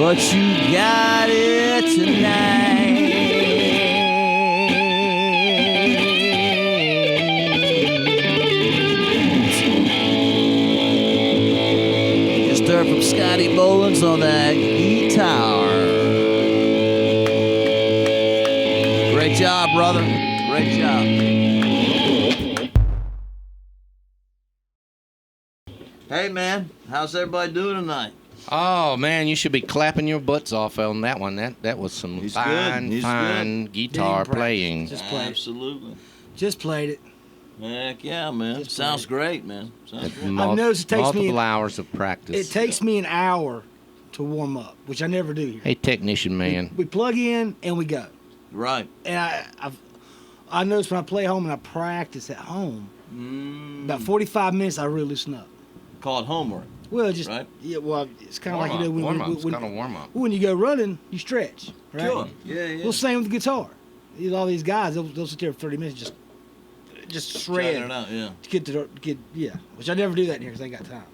but you got it tonight. Just heard from Scotty Bolins on that guitar. Great job, brother. Great job. Hey, man, how's everybody doing tonight? Oh man, you should be clapping your butts off on that one. That was some fine guitar playing. Just played Absolutely. Just played it. Heck yeah, man. Sounds great, man. Sounds great. I've noticed it takes multiple hours of practice. It takes me an hour to warm up, which I never do here. Hey, technician man. We plug in and we go. Right. And I notice when I play home and I practice at home, about 45 minutes I really loosen up. Call it homework. Well, just right? Yeah. Well, it's kind of like you know warm up. when you go running, you stretch, right? Sure. Yeah. Well, same with the guitar. All these guys, they'll sit there for 30 minutes just shred. Checking it out, yeah. To get which I never do that in here because I ain't got time.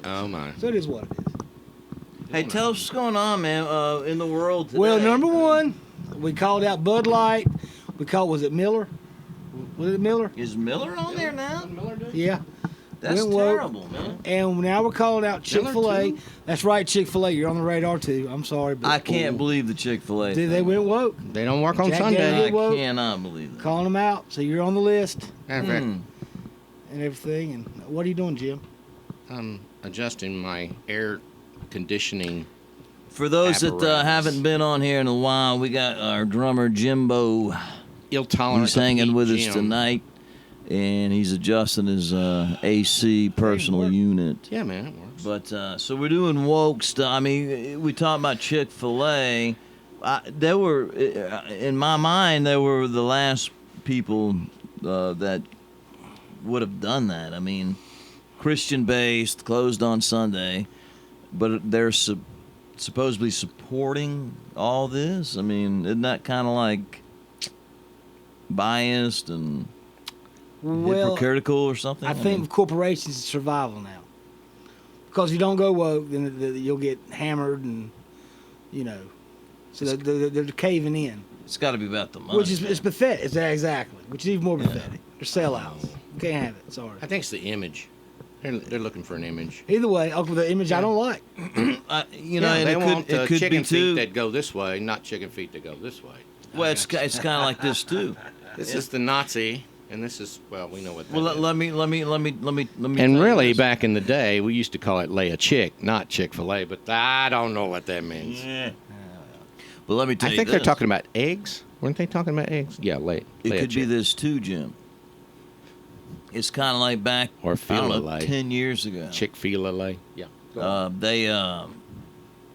Oh my. So it is what it is. Hey, tell us what's going on, man, in the world today. Well, number one, we called out Bud Light. Was it Miller? Was it Miller? Is Miller on there now? Yeah. That's Went woke. terrible, man. And now we're calling out Chick-fil-A. That's right, Chick-fil-A. You're on the radar too. I'm sorry, but I can't believe the Chick-fil-A they thing. went woke. They don't work on Jack Sunday. Daniels. I woke. cannot believe that. Calling them out, so you're on the list Matter and everything. And what are you doing, Jim? I'm adjusting my air conditioning. For those that apparatus. haven't been on here in a while, we got our drummer Jimbo. Ill tolerance. He's hanging with us tonight, and he's adjusting his AC personal unit. Yeah, man, it works. But so we're doing woke stuff. I mean, we talked about Chick-fil-A. They were, in my mind, they were the last people that would have done that. I mean, Christian-based, closed on Sunday, but they're supposedly supporting all this. I mean, isn't that kind of like biased and hypocritical or something? I think with corporations, it's survival now. Because if you don't go woke, then you'll get hammered and, so they're caving in. It's got to be about the money. Which is it's pathetic. Exactly. Which is even more pathetic. They're sellouts. Can't have it. Sorry. I think it's the image. They're looking for an image. Either way, the image I don't like. And they want it could chicken be too. feet that go this way, not chicken feet that go this way. Well, it's kind of like this too. This is the Nazi, and this is we know what. That Well, is. let me. And tell you really, this. back in the day, we used to call it lay a chick, not Chick-fil-A, but I don't know what that means. Yeah. But let me tell you I think this. they're talking about eggs. Weren't they talking about eggs? Yeah, lay It a could be chick. this too, Jim. It's kind of like back, Or I don't know, Feel-A-Lay. 10 years ago. Chick-fil-A. Yeah. They, we're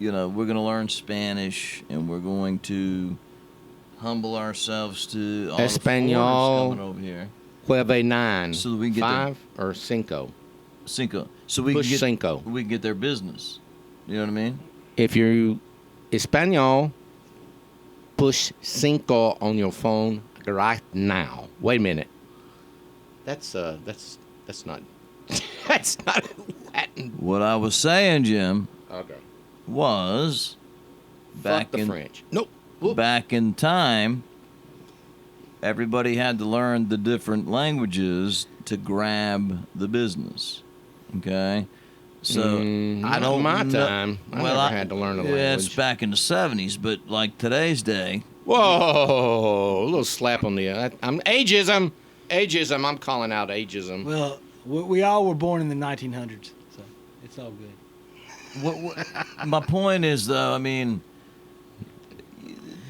going to learn Spanish, and we're going to humble ourselves to all Espanol. the foreigners coming over here. Jueve 9. So that we can get 5 or cinco. Cinco. So we Push can get cinco. we can get their business. You know what I mean? If you're Espanol, push cinco on your phone right now. Wait a minute. That's not that's not Latin. What I was saying, Jim, Okay. was back Fuck the in French. Nope. Whoop. back in time, everybody had to learn the different languages to grab the business. Okay, so I not don't my know- time. I well, never had to learn a Yeah, it's language. back in the 70s, but like today's day, Whoa! A little slap on the. I'm ageism. Ageism. I'm calling out ageism. Well, we all were born in the 1900s, so it's all good. my point is though, I mean,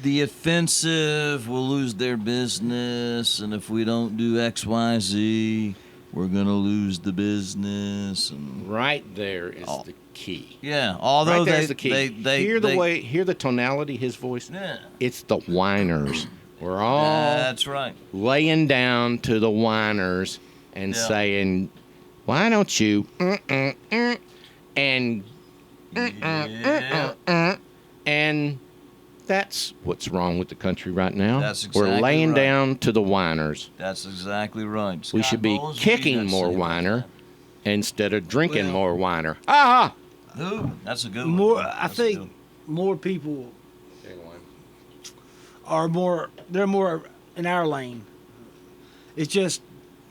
the offensive will lose their business, and if we don't do X, Y, Z, we're gonna lose the business. And Right there is the key. yeah, although Right there's they the key. they hear the tonality, his voice. Yeah, It's the whiners. We're all that's right. laying down to the whiners and Yeah. saying, "Why don't you?" And Yeah. and that's what's wrong with the country right now. That's We're exactly laying right. down to the whiners. That's exactly right. We Scott should be Bowles, what you kicking got to more say about whiner instead of drinking Well- more whiner. Aha! that? Ooh, that's a good one. More, That's I a good think one. more people they're more in our lane. It's just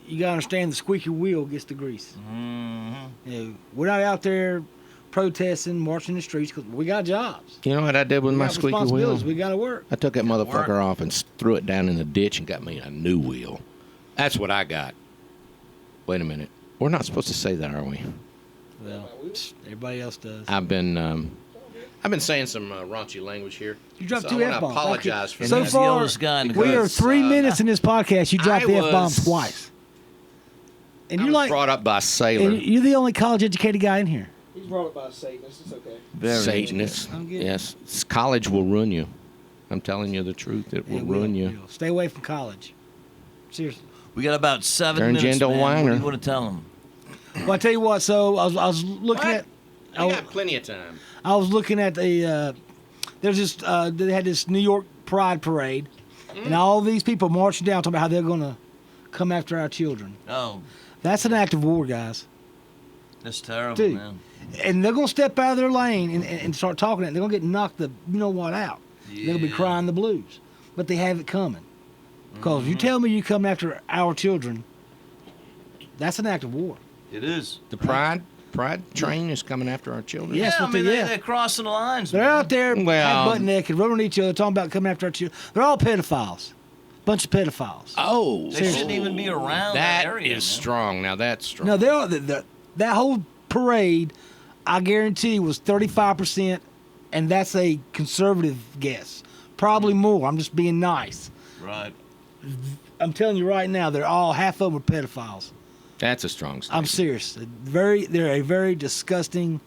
you gotta understand the squeaky wheel gets the grease. We're not out there protesting, marching the streets because we got jobs. You know what I did with my got squeaky wheel? responsibilities. We gotta work. I took that Gotta motherfucker work. off and threw it down in the ditch and got me a new wheel. That's what I got. Wait a minute. We're not supposed to say that, are we? Well, everybody else does. I've been saying some raunchy language here. You dropped so two I wanna F-bombs. apologize for And So that. he's the far, oldest guy in the we group. are 3 minutes in this podcast. You dropped the F-bomb was- twice. And I you're was like, brought up by a sailor. and you're the only college-educated guy in here. He's brought up by a Satanist. It's okay. Very Satanist. I'm getting- Yes. College will ruin you. I'm telling you the truth. It will It ruin you. It will. Stay away from college. Seriously. We got about 7 Turned you minutes, into a man. What do whiner. you want to tell them? Well, I tell you what. So I was looking What? at. You got plenty of time. I was looking at the. There's this. They had this New York Pride parade, and all these people marching down talking about how they're going to come after our children. Oh, That's an act of war, guys. that's terrible, Dude. man. And they're going to step out of their lane and start talking. They're going to get knocked the you know what out. They're going to be Yeah. crying the blues, but they have it coming. Because if you tell me you come after our children, that's an act of war. It is. The pride train is coming after our children. Yes, Yeah, I what mean, they- yeah. they're crossing the lines. They're man. out there Well- butt naked, rubbing on each other, talking about coming after our children. They're all pedophiles. Bunch of pedophiles. Oh, They shouldn't even be around that, That area. is man. strong. Now that's strong. No, they are. That whole parade, I guarantee, was 35%, and that's a conservative guess. Probably more. I'm just being nice. Right. I'm telling you right now, they're all half of them are pedophiles. That's a strong I'm statement. serious. They're a very disgusting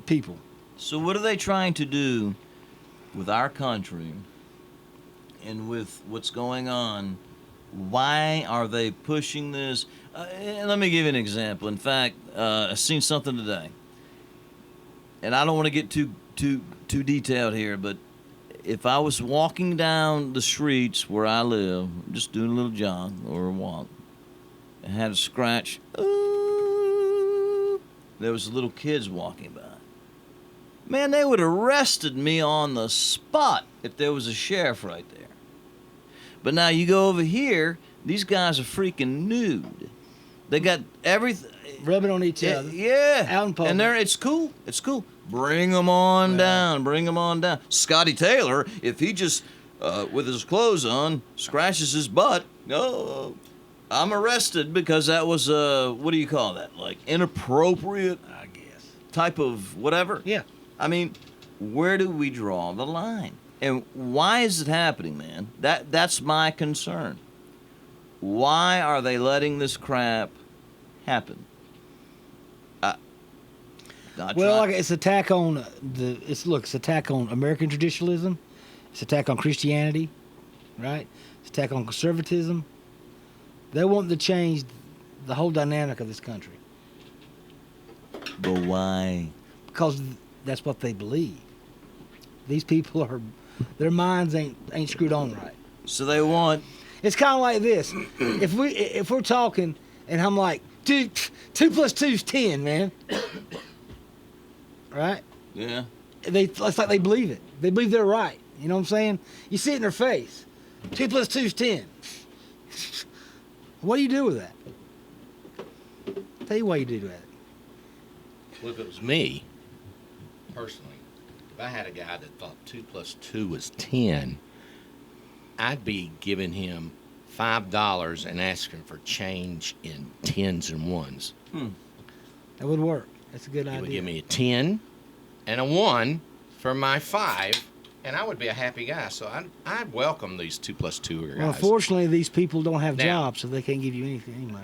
people. So what are they trying to do with our country and with what's going on? Why are they pushing this? And let me give you an example. In fact, I seen something today, and I don't want to get too detailed here, but if I was walking down the streets where I live, just doing a little jog or a walk, and had a scratch, ooh, there was little kids walking by. Man, they would have arrested me on the spot if there was a sheriff right there. But now you go over here, these guys are freaking nude. They got everything. Rubbing on each other. Yeah. Out in public. And it's cool. It's cool. Bring them on down. Bring them on down. Scotty Taylor, if he just, with his clothes on, scratches his butt, no, I'm arrested because that was, what do you call that? Like inappropriate, I guess. type of whatever. Yeah. I mean, where do we draw the line? And why is it happening, man? That's my concern. Why are they letting this crap happen? It's attack on it's attack on American traditionalism. It's attack on Christianity, right? It's attack on conservatism. They want to change the whole dynamic of this country but why? because that's what they believe. These people their minds ain't screwed on right. So they want. It's kind of like this. If we're talking and I'm like, dude, 2 + 2 is 10, man. Right? Yeah. It's like they believe it. They believe they're right. You know what I'm saying? You see it in their face. 2 + 2 is 10. What do you do with that? Tell you what you do with that. Well, if it was me, personally, if I had a guy that thought 2 + 2 was 10, I'd be giving him $5 and asking for change in tens and ones. That would work. That's a good He idea. would give me a 10 and a 1 for my 5, and I would be a happy guy. So I'd welcome these 2 + 2 guys. Well, unfortunately, these people don't have Now- jobs, so they can't give you anything anyway.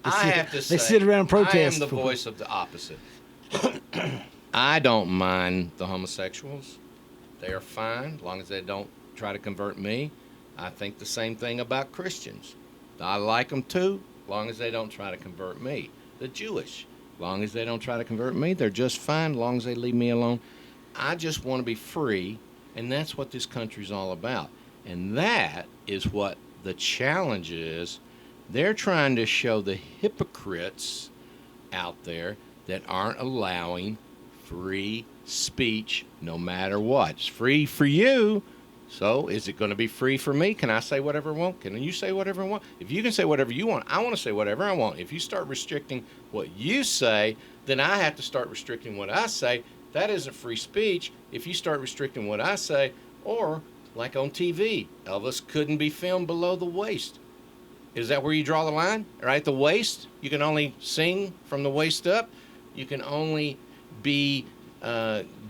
I sit- have to they say, sit around and protest I am the for- voice of the opposite. I don't mind the homosexuals. They are fine as long as they don't try to convert me. I think the same thing about Christians. I like them too, as long as they don't try to convert me. The Jewish, as long as they don't try to convert me, they're just fine as long as they leave me alone. I just want to be free, and that's what this country's all about. And that is what the challenge is. They're trying to show the hypocrites out there that aren't allowing free speech no matter what. It's free for you. So is it going to be free for me? Can I say whatever I want? Can you say whatever I want? If you can say whatever you want, I want to say whatever I want. If you start restricting what you say, then I have to start restricting what I say. That isn't free speech. If you start restricting what I say, or like on TV, Elvis couldn't be filmed below the waist. Is that where you draw the line? Right, the waist? You can only sing from the waist up. You can only be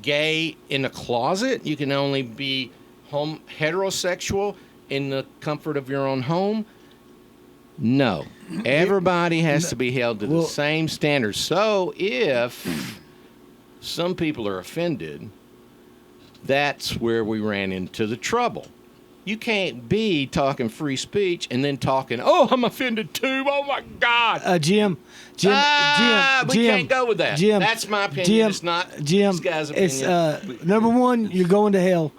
gay in the closet. You can only be heterosexual in the comfort of your own home. No. Everybody has to be held to the same standards. So if some people are offended, that's where we ran into the trouble. You can't be talking free speech and then talking, oh, I'm offended too. Oh, my God. Jim, we can't go with that. Jim, that's my opinion. Jim, it's not Jim, this guy's opinion. It's, number one, you're going to hell.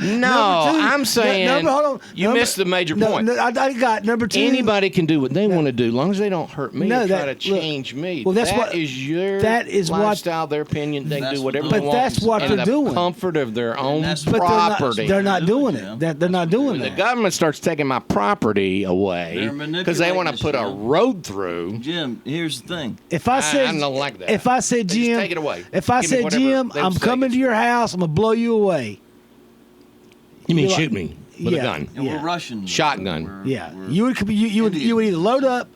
No, two, I'm saying hold on. You missed the major point. I got number two. Anybody can do what they want to do, as long as they don't hurt me or try to change me. Well, that is your lifestyle, their opinion. They can do whatever they want. But that's what they're doing. In the comfort of their own but property. They're not doing it. They're not doing When that. the government starts taking my property away because they want to put a road through. Jim, here's the thing. If I said, I don't like that. If I said, Jim, take it away. If I Give me said, whatever Jim, they I'm say coming to your house, I'm gonna blow you away. You mean You're shoot me with a gun? And we're Russian. Shotgun. You would you would either load up,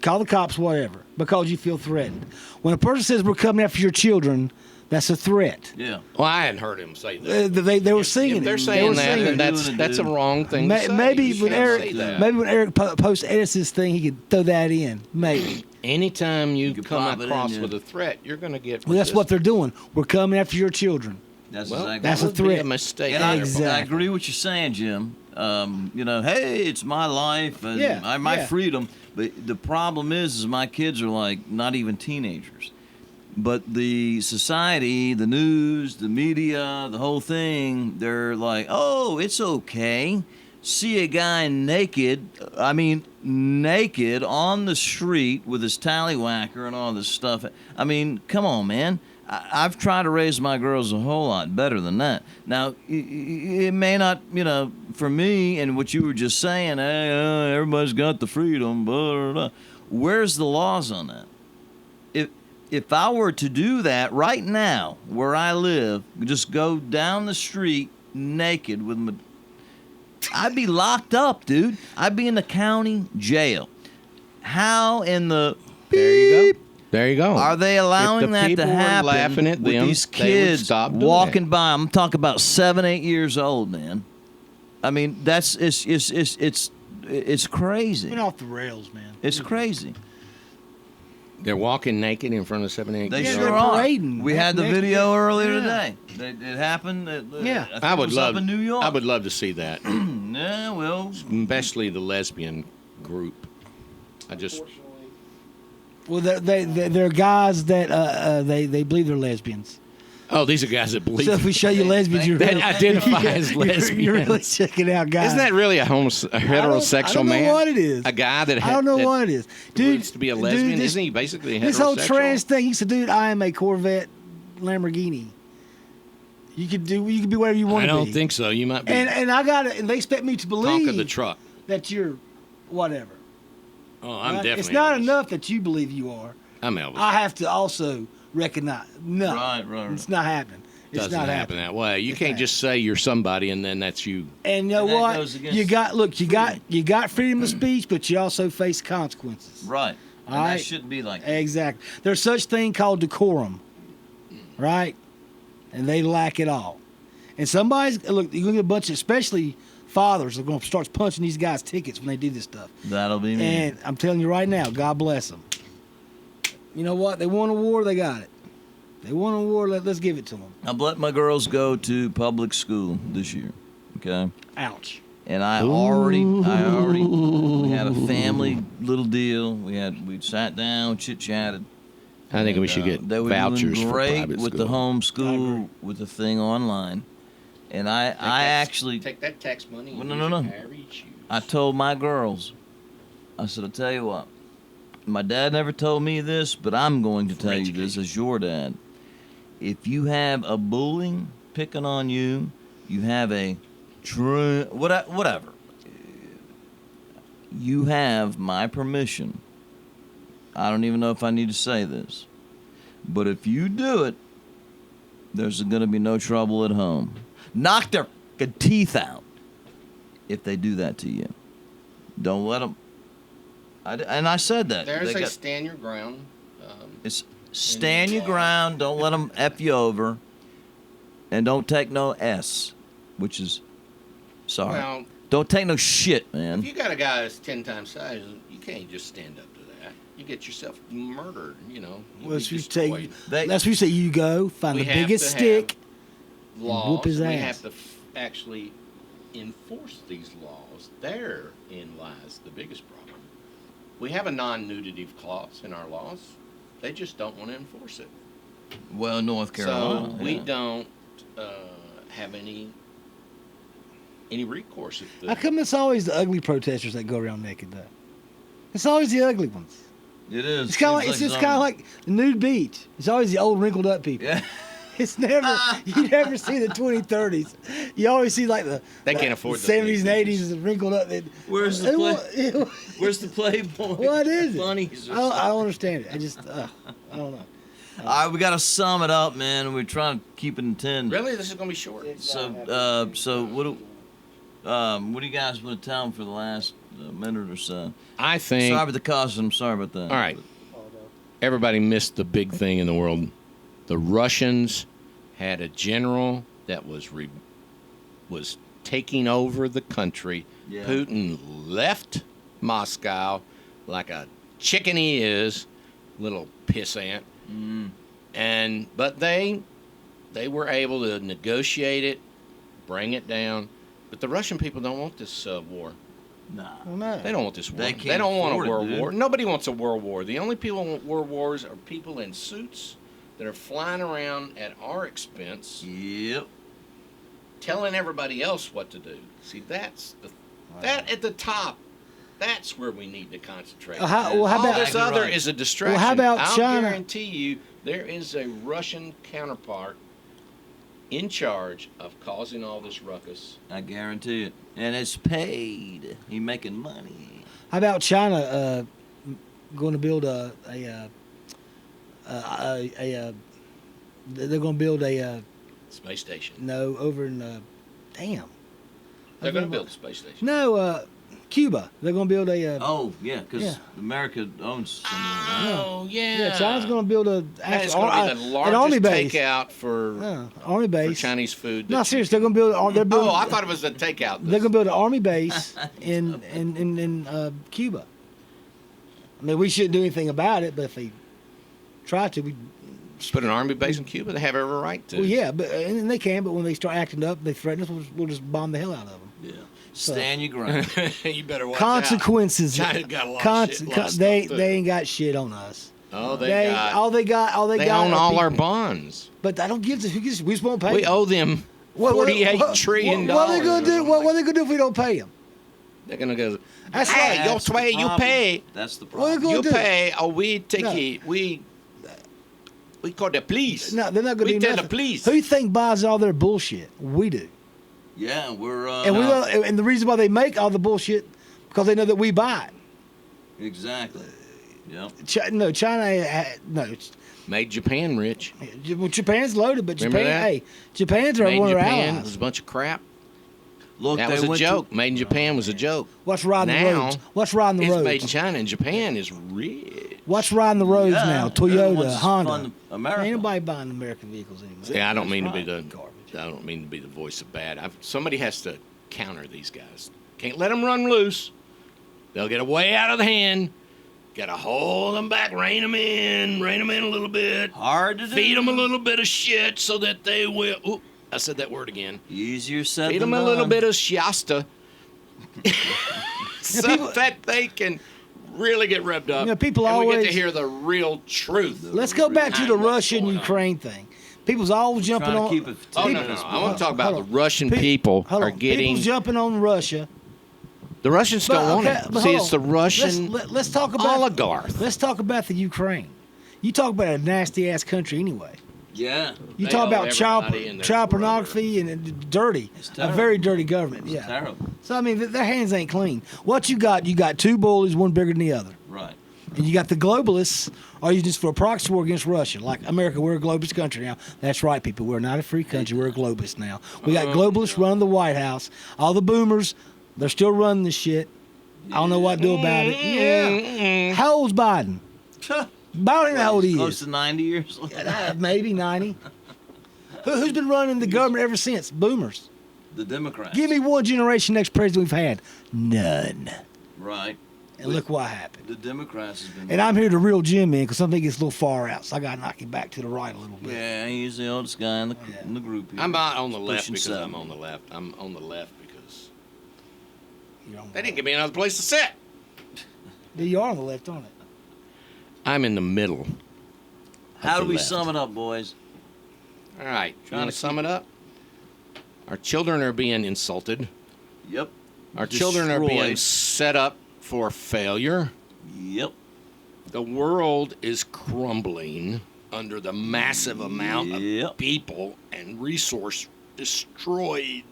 call the cops, whatever, because you feel threatened. When a person says we're coming after your children, that's a threat. Yeah. Well, I hadn't heard him say that. They were singing If they're it. saying They that, were then singing it. that's a wrong thing to say. Maybe You when can't say Eric, that. maybe when Eric posts Edison's thing, he could throw that in. Maybe. Anytime you could come pop it in, across yeah. with a threat, you're going to get. Well, that's what they're doing. We're coming after your children. That's Well, exactly that's that a would be threat. a mistake. And Exactly. I agree with you saying, Jim. Hey, it's my life and Yeah, my yeah. freedom. But the problem is my kids are like not even teenagers. But the society, the news, the media, the whole thing, they're like, oh, it's okay. See a guy naked on the street with his tallywhacker and all this stuff. I mean, come on, man. I've tried to raise my girls a whole lot better than that. Now, it may not, for me and what you were just saying, hey, everybody's got the freedom, blah, blah, blah. Where's the laws on that? If I were to do that right now, where I live, just go down the street naked with my... I'd be locked up, dude. I'd be in the county jail. How in the... There you go. Are they allowing that to happen laughing at with them, these they would kids stop doing walking it. by? I'm talking about 7, 8 years old, man. I mean, it's crazy. Went off the rails, man. It's crazy. They're walking naked in front of 7, 8 They Yeah, sure they're are. parading. We had the Next- video earlier yeah. today. It happened. Yeah. I, think I it would was love up in New York. I would love to see that, Yeah, well, especially the lesbian group. I just Well, they're guys that they believe they're lesbians. these are guys that believe. So if we show you lesbians, you're that really, identify as you're really lesbians. checking out guys. Isn't that really a heterosexual I don't know man? what it is. A guy that I don't know what it is, dude. wants to be a lesbian. Dude, Isn't he basically a heterosexual? This whole trans thing. He said, "Dude, I am a Corvette Lamborghini. You could be whatever you want I to be." don't think so. You might be And I got it. And they expect me to Tonka the believe truck. that you're whatever. Oh, I'm right? definitely. It's not Elvis. enough that you believe you are. I'm Elvis. I have to also recognize. No, Right. it's not happening. It's Doesn't not happen happening. that way. You It's can't not just say you're somebody and then that's you. And you know And that what? goes against You got freedom of speech, but you also face consequences. right. And All that right. shouldn't be like that. Exactly. There's such thing called decorum, right? And they lack it all. And somebody's look. You're gonna get a bunch of, especially fathers, are gonna start punching these guys tickets when they do this stuff. That'll be me. And I'm telling you right now, God bless them. You know what? They won a war. They got it. They won a war. Let's give it to them. I've let my girls go to public school this year. Okay. Ouch. And I already, we had a family little deal. We sat down, chit chatted. I think we should get They were vouchers doing for great private with school. the home I agree. school, with the thing online. And I actually, take that tax money. Well, no. I told my girls, I said, I'll tell you what, my dad never told me this, but I'm going to tell you this education. as your dad. If you have a bully picking on you, you have a whatever. You have my permission. I don't even know if I need to say this. But if you do it, there's going to be no trouble at home. Knock their fucking teeth out if they do that to you. Don't let them. And I said that. There's They a got- stand your ground. It's stand your ground. Don't let them F you over. And don't take no S, which is, sorry. Well, Don't take no shit, man. if you got a guy that's 10 times size, you can't just stand up to that. You get yourself murdered, you know. You'll Well, be so you destroyed. that's what you say. You go find We the have biggest to stick. Laws. Whoop his we ass. have to actually enforce these laws. Therein lies the biggest problem. We have a non-nudity clause in our laws. They just don't want to enforce it. Well, North Carolina. So we yeah. don't have any recourse. If the, How come it's always the ugly protesters that go around naked though? It's always the ugly ones. It is. It's kind of like it's just kind of like the nude beach. It's always the old wrinkled up people. Yeah. It's never you never see the 2030s. You always see like the They can't afford the the 70s and nude 80s wrinkled up. Where's the Where's the Playboy? What is it? Bunnies or I don't understand it. I just I don't know. All right, we got to sum it up, man. We're trying to keep it in 10. really, this is going to be short. So what do you guys want to tell them for the last minute or so? I think. Sorry about the cost. I'm sorry about that. All right. Everybody missed the big thing in the world. The Russians had a general that was taking over the country. Yeah. Putin left Moscow like a chicken he is, little pissant. But they were able to negotiate it, bring it down. But the Russian people don't want this war. Nah. Well, no. They don't want this war. They They, can't don't want a afford it, world dude. war. Nobody wants a world war. The only people who want world wars are people in suits that are flying around at our expense, Yep. telling everybody else what to do. See, that at the top. That's where we need to concentrate. How All about this other Right. is a distraction. how about I'll China? guarantee you there is a Russian counterpart in charge of causing all this ruckus. I guarantee it. And it's paid. He making money. How about China going to build they're going to build a Space station. no over in damn They're going to build a space station. no Cuba. They're going to build a Oh, yeah, because Yeah. America owns some of Oh, yeah. yeah. China's going to build a That is actual going to be the an largest army base. takeout for Army for base. Chinese food. No, that seriously, they're going to build. They're building. Oh, I thought it was a takeout. they're going to build an army base in Cuba. I mean, we shouldn't do anything about it, but if they try to, we. Put an army base in Cuba. They have every right to. Well, yeah, but and they can. But when they start acting up, they threaten us. We'll just bomb the hell out of them. Yeah. Stand your ground. You better watch Consequences. out. China's got a lot of shit. lot of they stuff, too. they ain't got shit on us. Oh, they got. all they got They own are all our people. bonds. But I don't give a who gives. We just won't pay. We them. owe them $48 trillion. What are they gonna do? What are they gonna do if we don't pay them? They're gonna go. That's Hey, right. you That's the pay. You problem. pay. That's the What are problem. they You gonna do? pay. Or we take No. it. We call the police. No, they're not gonna We do tell nothing. the police. Who you think buys all their bullshit? We do. Yeah, we're And no, and the reason why they make all the bullshit because they know that we buy exactly. Yep. it. China. No, Made Japan rich. well, Japan's loaded, but Remember Japan. that? Hey, Japan's are Made one of our Japan allies. was a bunch of crap. Look, That they was a went joke. Made in Japan was a joke. What's riding the Now, roads? What's riding the It's roads? made in China, and Japan is rich. What's riding the roads Yeah, now? they're the ones Toyota, that's Honda. funding America. Ain't nobody buying American vehicles anymore. Yeah, I don't mean to be right. the Garbage. I don't mean to be the voice of bad. Somebody has to counter these guys. Can't let them run loose. They'll get way out of the hand. Got to hold them back, rein them in a little bit. Hard to do. Feed them a little bit of shit so that they will. Ooh, I said that word again. Easier said Feed than them a little done. bit of Shasta, so people- that they can really get revved up. You know, people and we get always- to hear the real truth. Let's go back to the Behind what's going on. Russian-Ukraine thing. People's always jumping Trying on. to keep it for Oh, 10 no. minutes, I want to talk about Hold the on. Russian Pe- people hold are on. getting. People's jumping on Russia The Russians don't want it. but See, hold it's the on. Russian Let's talk about oligarch. Let's talk about the Ukraine. You talk about a nasty ass country anyway. Yeah. You They talk owe about everybody and their child brother. pornography and dirty, It's a terrible. very dirty government. Yeah. Terrible. So I mean, their hands ain't clean. What you got? You got two bullies, one bigger than the other, Right. and you got the globalists are using this for a proxy war against Russia. Like America, we're a globalist country now. That's right, people. We're not a free country. We're a globalist now. We got globalists running the White House. All the boomers, they're still running this shit. I don't know what to do about it. Yeah. How old's Biden? Biden ain't how old he Close is. to 90 years. Maybe 90. Who's been running the government ever since? Boomers. The Democrats. Give me one generation next president we've had. None. Right. And look what happened. The Democrats has been. And I'm here to reel Jim in because something gets a little far out, so I got to knock him back to the right a little bit. Yeah, he's the oldest guy in the group here. I'm not on the left Pushing because 70. I'm on the left. I'm on the left because You're on the they didn't give me another place to sit. You are on the left, aren't it? I'm in the middle. How of do the we left. sum it up, boys? All right. You Trying want to to sum it up? Our children are being insulted. Yep. Our children are being Destroyed. set up for failure. Yep. The world is crumbling under the massive amount Yep. of people and destroyed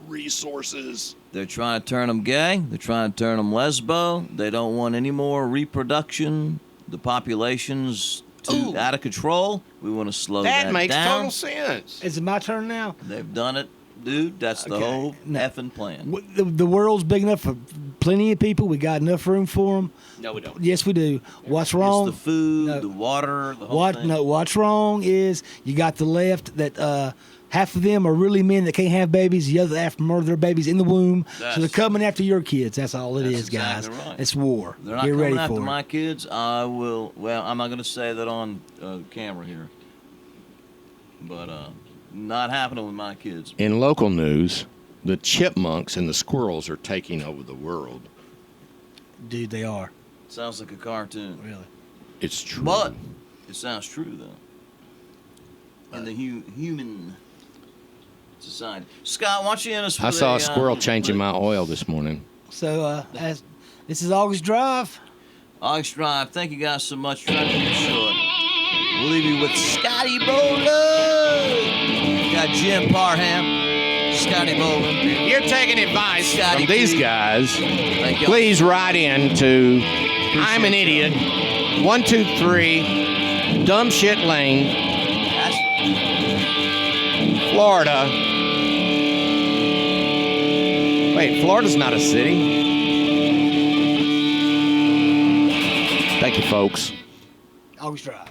resources. They're trying to turn them gay. They're trying to turn them lesbo. They don't want any more reproduction. The population's Ooh. out of control. We want to slow that That makes down. total sense. Is it my turn now? They've done it, dude. That's the Okay. whole No. effing plan. The world's big enough for plenty of people. We got enough room for them. No, we don't. Yes, we do. What's wrong? It's the food, No. the water, the whole thing. What's wrong is you got the left that half of them are really men that can't have babies. The other half murder their babies in the womb. So they're That's- coming after your kids. That's all it That's is, guys. exactly right. It's war. They're not Get ready coming after for it. my kids. I will. Well, I'm not going to say that on camera here, but not happening with my kids. In local news, the chipmunks and the squirrels are taking over the world. Dude, they are. Sounds like a cartoon, Really. It's true. but it sounds true though. In the human society, Scott, why don't you end us? I with saw a squirrel changing my oil this morning. So this is August Drive. August Drive. Thank you guys so much. Trying to keep it short. We'll leave you with Scotty Bowler. Got Jim Parham, Scotty Bowler. You're taking advice Scotty from these P. guys. Thank you. Please write in to I'm an idiot. 123 Dumb Shit Lane, Florida. Wait, Florida's not a city. Thank you, folks. August Drive.